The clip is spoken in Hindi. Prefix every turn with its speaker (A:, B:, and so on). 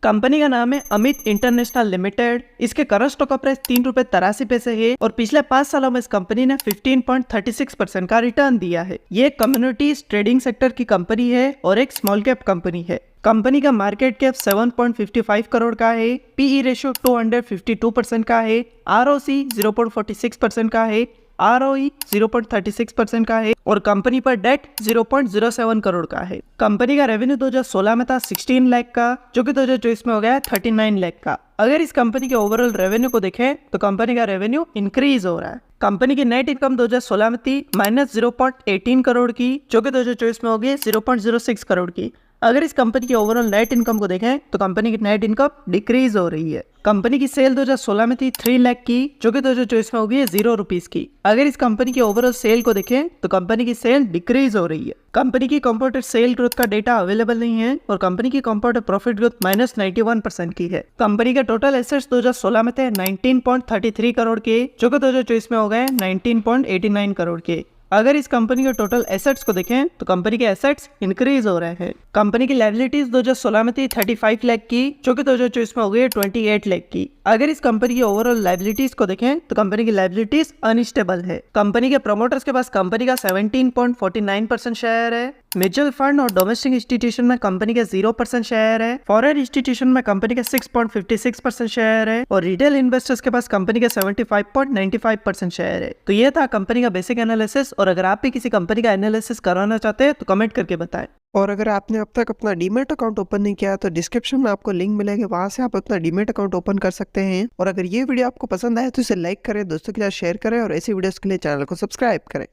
A: कंपनी का नाम है अमित इंटरनेशनल लिमिटेड। इसके करंट स्टॉक का प्राइस 3 रुपए 83 पैसे है और पिछले 5 सालों में इस कंपनी ने 15.36% का रिटर्न दिया है। ये एक कम्युनिटीज ट्रेडिंग सेक्टर की कंपनी है और एक स्मॉल कैप कंपनी है। कंपनी का मार्केट कैप 7.55 करोड़ का है, पीई रेशियो 252% का है, आरओसी 0.46% का है, आरओई 0.36% का है और कंपनी पर डेट 0.07 करोड़ का है। कंपनी का रेवेन्यू 2016 में था 16 लाख का, जो कि 2024 में हो गया है 39 लाख का। अगर इस कंपनी के ओवरऑल रेवेन्यू को देखें तो कंपनी का रेवेन्यू इंक्रीज हो रहा है। कंपनी की नेट इनकम 2016 में थी -0.18 करोड़ की, जो कि 2024 में हो गई 0.06 करोड़ की। अगर इस कंपनी की ओवरऑल नेट इनकम को देखें तो कंपनी की नेट इनकम डिक्रीज हो रही है। कंपनी की सेल 2016 में थी 3 लाख की, जो कि 2024 में हो गई है 0 रुपीज की। अगर इस कंपनी की ओवरऑल सेल को देखें तो कंपनी की सेल डिक्रीज हो रही है। कंपनी की कंप्यूटर सेल ग्रोथ का डेटा अवेलेबल नहीं है और कंपनी की कंप्यूटर प्रॉफिट ग्रोथ -91% की है। कंपनी के टोटल एसेट्स 2016 में थे 19.33 करोड़ के, जो कि 2024 में हो गए 19.89 करोड़ के। अगर इस कंपनी के टोटल एसेट्स को देखें तो कंपनी के एसेट्स इंक्रीज हो रहे हैं। कंपनी की लायबिलिटीज 2016 में थी 35 लाख की, जो कि 2024 में हो गई है 28 लाख की। अगर इस कंपनी की ओवरऑल लायबिलिटीज को देखें तो कंपनी की लायबिलिटीज अनस्टेबल है। कंपनी के प्रमोटर्स के पास कंपनी का 17.49% शेयर है। म्यूचुअल फंड और डोमेस्टिक इंस्टीट्यूशन में कंपनी के 0% शेयर है। फॉरेन इंस्टीट्यूशन में कंपनी के 6.56% शेयर है और रिटेल इन्वेस्टर्स के पास कंपनी के 75.95% शेयर है। तो ये था कंपनी का बेसिक एनालिसिस। और अगर आप भी किसी कंपनी का एनालिसिस कराना चाहते हैं तो कमेंट करके बताएं।
B: और अगर आपने अब तक अपना डीमैट अकाउंट ओपन नहीं किया तो डिस्क्रिप्शन में आपको लिंक मिलेगा, वहां से आप अपना डीमैट अकाउंट ओपन कर सकते हैं। और अगर ये वीडियो आपको पसंद आए तो इसे लाइक करें, दोस्तों के साथ शेयर करें और ऐसी वीडियोस के लिए चैनल को सब्सक्राइब करें।